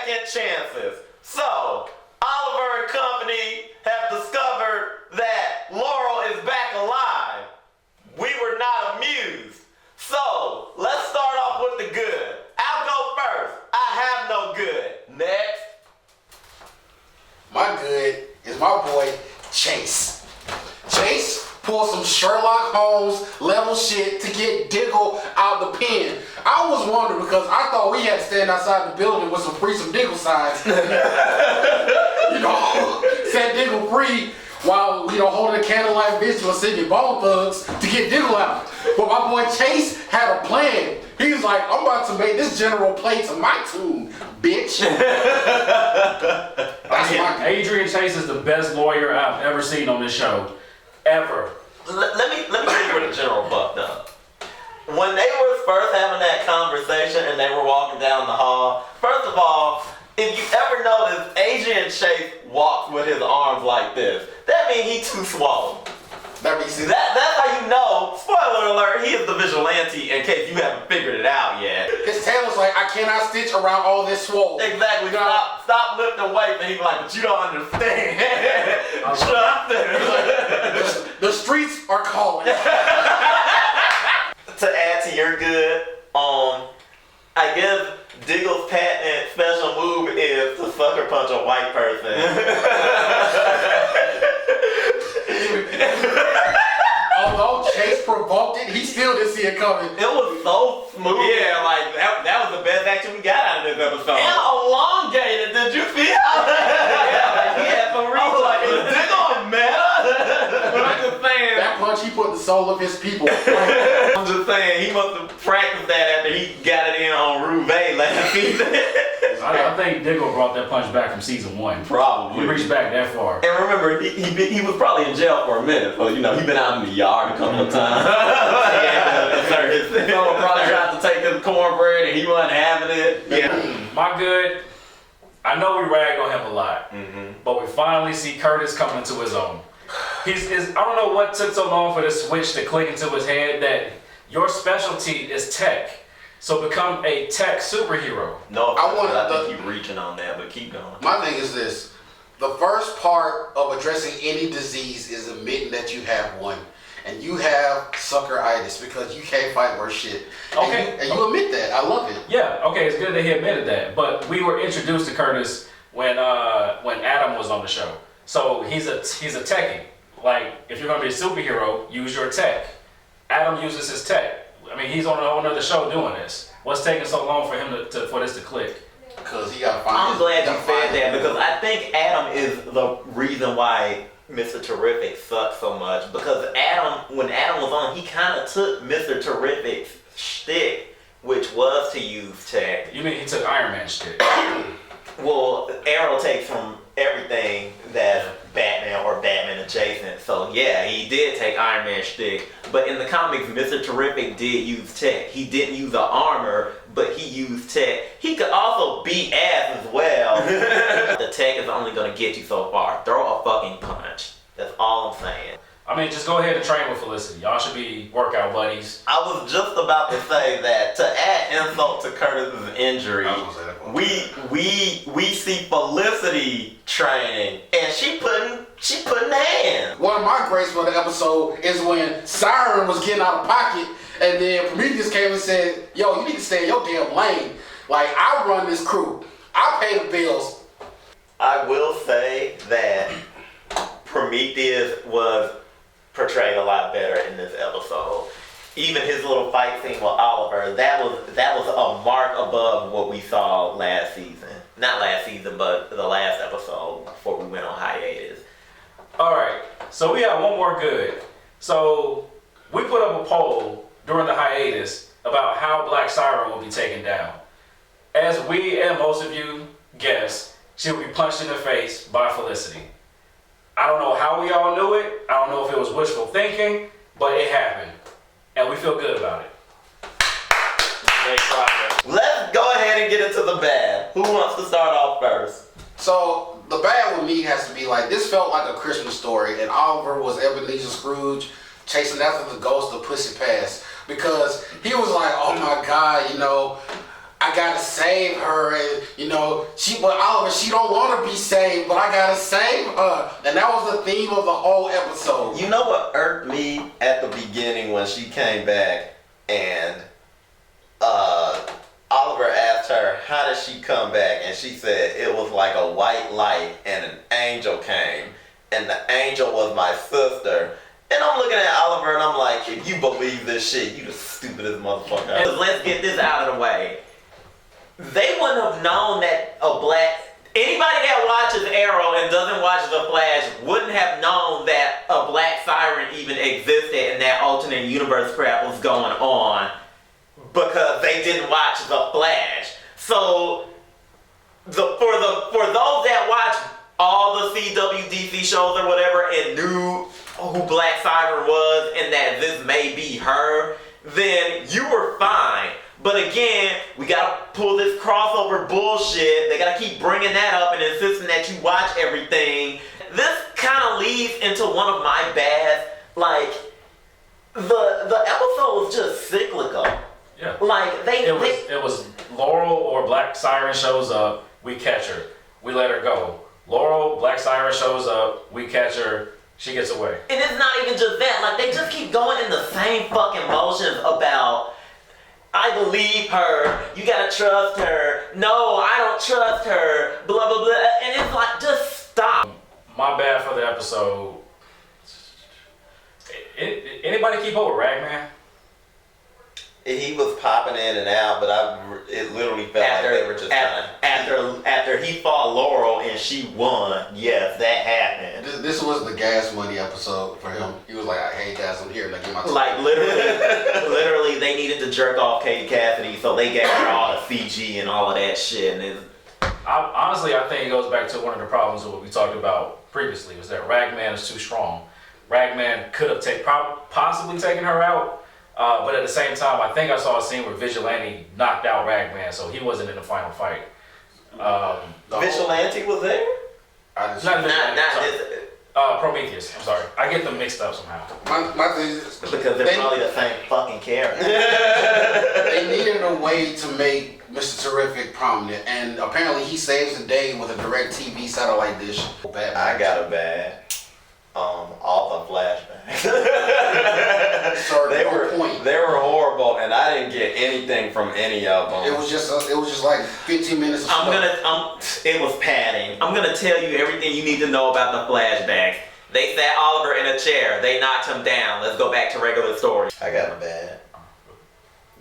second chances. So, Oliver and company have discovered that Laurel is back alive. We were not amused. So, let's start off with the good. I'll go first. I have no good. Next. My good is my boy Chase. Chase pulled some Sherlock Holmes level shit to get Diggle out the pen. I was wondering because I thought we had to stand outside the building with some free some Diggle signs. Set Diggle free while holding a candlelight vigil and singing Bone Thugs to get Diggle out. But my boy Chase had a plan. He was like, I'm about to make this general play to my tune, bitch. Adrian Chase is the best lawyer I've ever seen on this show. Ever. Let me tell you where the general fucked up. When they were first having that conversation and they were walking down the hall, first of all, if you ever notice, Adrian Chase walks with his arms like this. That means he too swole. That's how you know, spoiler alert, he is the vigilante in case you haven't figured it out yet. His tail was like, I cannot stitch around all this swole. Exactly, stop lifting weights, and he's like, but you don't understand. Trust him. The streets are calling. To add to your good, I guess Diggle's patent special move is to sucker punch a white person. Although Chase provoked it, he still didn't see it coming. It was so smooth. Yeah, like that was the best action we got out of this episode. And elongated, did you see how Yeah, he had some reason. I was like, is Diggle meta? But I'm just saying. That punch, he put the soul of his people. I'm just saying, he must have practiced that after he got it in on Roubaix last season. I think Diggle brought that punch back from season 1. Probably. He reached back that far. And remember, he was probably in jail for a minute, so he been out in the yard a couple of times. Someone probably tried to take his cornbread and he wasn't having it. Yeah. My good, I know we rag on him a lot, but we finally see Curtis coming into his own. I don't know what took so long for this switch to click into his head that your specialty is tech. So become a tech superhero. No, I think you're reaching on that, but keep going. My thing is this. The first part of addressing any disease is admitting that you have one. And you have suckeritis because you can't fight worse shit. Okay. And you admit that. I love it. Yeah, okay, it's good that he admitted that. But we were introduced to Curtis when Adam was on the show. So he's a techie. Like, if you're gonna be a superhero, use your tech. Adam uses his tech. I mean, he's on a whole nother show doing this. What's taking so long for him for this to click? Because he got to find. I'm glad you said that because I think Adam is the reason why Mr. Terrific sucks so much. Because when Adam was on, he kind of took Mr. Terrific's shtick, which was to use tech. You mean he took Iron Man shtick? Well, Arrow takes from everything that's Batman or Batman adjacent. So yeah, he did take Iron Man shtick. But in the comics, Mr. Terrific did use tech. He didn't use the armor, but he used tech. He could also beat ass as well. The tech is only gonna get you so far. Throw a fucking punch. That's all I'm saying. I mean, just go ahead and train with Felicity. Y'all should be workout buddies. I was just about to say that to add insult to Curtis's injury, we see Felicity training and she putting hands. One of my greats for the episode is when Siren was getting out of pocket and then Prometheus came and said, yo, you need to stay in your damn lane. Like, I run this crew. I pay the bills. I will say that Prometheus was portrayed a lot better in this episode. Even his little fight scene with Oliver, that was a mark above what we saw last season. Not last season, but the last episode before we went on hiatus. Alright, so we have one more good. So we put up a poll during the hiatus about how Black Siren will be taken down. As we and most of you guessed, she will be punched in the face by Felicity. I don't know how we all knew it. I don't know if it was wishful thinking, but it happened. And we feel good about it. Let's go ahead and get into the bad. Who wants to start off first? So, the bad with me has to be like, this felt like a Christmas story, and Oliver was Ebenezer Scrooge chasing after the ghost of Pussy Pass. Because he was like, oh my God, I gotta save her, and but Oliver, she don't want to be saved, but I gotta save her, and that was the theme of the whole episode. You know what irked me at the beginning when she came back and Oliver asked her, how did she come back? And she said it was like a white light and an angel came, and the angel was my sister. And I'm looking at Oliver and I'm like, if you believe this shit, you the stupidest motherfucker. And let's get this out of the way. They wouldn't have known that anybody that watches Arrow and doesn't watch The Flash wouldn't have known that a black siren even existed and that alternate universe crap was going on because they didn't watch The Flash. So for those that watch all the CWDC shows or whatever and knew who Black Siren was and that this may be her, then you were fine. But again, we gotta pull this crossover bullshit. They gotta keep bringing that up and insisting that you watch everything. This kind of leads into one of my bads. Like, the episode was just cyclical. Yeah. Like, It was Laurel or Black Siren shows up, we catch her. We let her go. Laurel, Black Siren shows up, we catch her, she gets away. And it's not even just that. Like, they just keep going in the same fucking motions about, I believe her, you gotta trust her, no, I don't trust her, blah, blah, blah. And it's like, just stop. My bad for the episode. Anybody keep up with Ragman? He was popping in and out, but it literally felt like they were just after he fought Laurel and she won, yes, that happened. This was the gas money episode for him. He was like, "Hey guys, I'm here. Like, get my Like literally, they needed to jerk off Katie Cassidy, so they gave her all the CG and all of that shit. And Honestly, I think it goes back to one of the problems of what we talked about previously, was that Ragman is too strong. Ragman could have possibly taken her out. But at the same time, I think I saw a scene where Vigilante knocked out Ragman, so he wasn't in the final fight. Vigilante was there? Not Vigilante, Prometheus, I'm sorry. I get them mixed up somehow. My thing is, because they're probably the same fucking character. they needed a way to make Mr. Terrific prominent, and apparently he saves the day with a direct TV satellite dish. I got a bad. All the flashbacks. They were horrible, and I didn't get anything from any of them. It was just like 15 minutes of stuff. It was padding. I'm gonna tell you everything you need to know about the flashbacks. They sat Oliver in a chair. They knocked him down. Let's go back to regular story. I got a bad.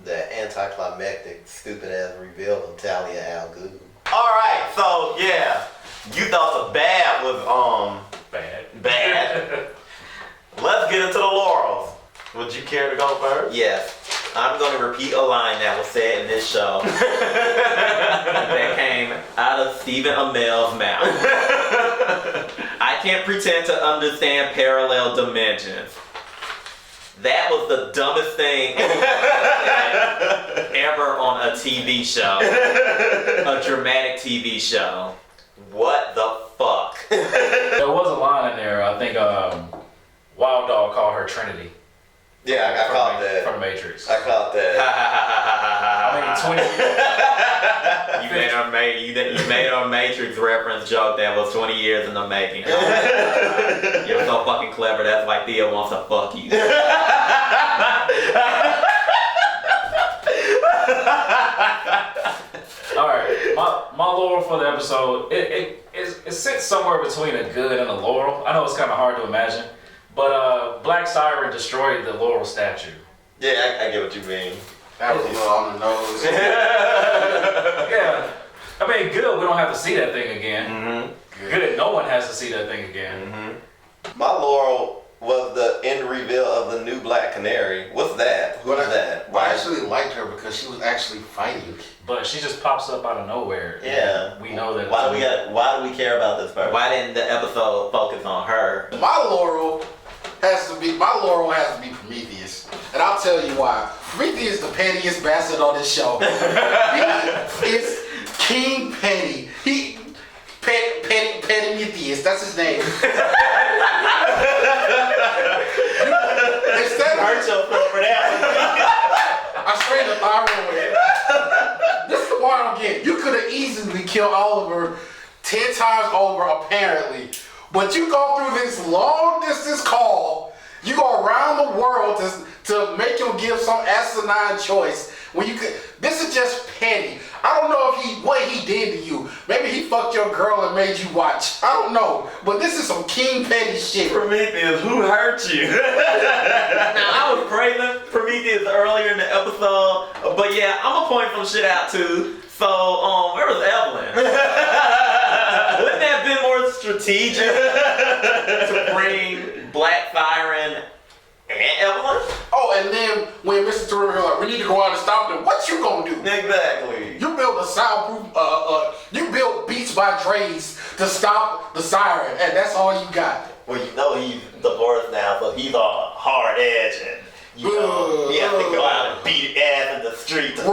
The anticlimactic, stupid ass reveal of Talia al Ghul. All right, so yeah, you thought the bad was bad. Let's get into the laurels. Would you care to go first? Yes. I'm going to repeat a line that was said in this show that came out of Stephen Amell's mouth. I can't pretend to understand parallel dimensions. That was the dumbest thing ever on a TV show. A dramatic TV show. What the fuck? There was a line in there, I think Wild Dog called her Trinity. Yeah, I caught that. From the Matrix. I caught that. I mean, 20. You made a Matrix reference joke that was 20 years in the making. You're so fucking clever. That's why Thea wants to fuck you. All right, my Laurel for the episode, it sits somewhere between a good and a Laurel. I know it's kind of hard to imagine, but Black Siren destroyed the Laurel statue. Yeah, I get what you mean. That was a little on the nose. Yeah, I mean, good. We don't have to see that thing again. Mm-hmm. Good. No one has to see that thing again. Mm-hmm. My Laurel was the end reveal of the new Black Canary. What's that? Who is that? Well, I actually liked her because she was actually fighting. But she just pops up out of nowhere. Yeah. We know that. Why do we care about this person? Why didn't the episode focus on her? My Laurel has to be Prometheus. And I'll tell you why. Prometheus is the pettiest bastard on this show. He is King Petty. Petty-Metheus, that's his name. Hurt yourself for that. I straightened the thyroid. This is what I don't get. You could have easily killed Oliver 10 times over, apparently. But you go through this long distance call. You go around the world to make him give some asinine choice. When you could, this is just petty. I don't know if what he did to you. Maybe he fucked your girl and made you watch. I don't know. But this is some king petty shit. Prometheus, who hurt you? Now, I was praising Prometheus earlier in the episode, but yeah, I'm gonna point some shit out too. So, where was Evelyn? Wouldn't that have been more strategic to bring Black Siren and Evelyn? Oh, and then when Mr. Terrific was like, we need to go out and stop them. What you gonna do? Exactly. You built a soundproof, you built Beats by Dre's to stop the siren, and that's all you got. Well, you know he's divorced now, so he's on hard edge, and you know he has to go out and beat ass in the street to fill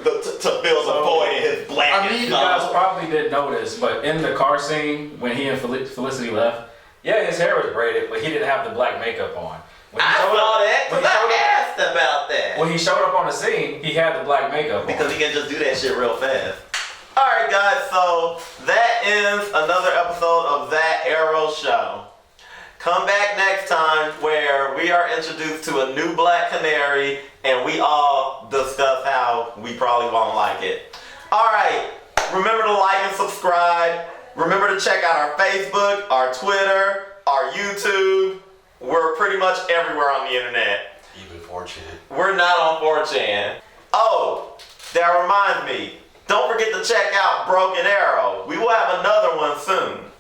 the void in his blanket. You guys probably didn't notice, but in the car scene when he and Felicity left, yeah, his hair was braided, but he didn't have the black makeup on. I saw that because I asked about that. When he showed up on the scene, he had the black makeup on. Because he can just do that shit real fast. Alright guys, so that ends another episode of That Arrow Show. Come back next time where we are introduced to a new Black Canary and we all discuss how we probably won't like it. Alright, remember to like and subscribe. Remember to check out our Facebook, our Twitter, our YouTube. We're pretty much everywhere on the internet. Even 4chan. We're not on 4chan. Oh, that reminds me. Don't forget to check out Broken Arrow. We will have another one soon.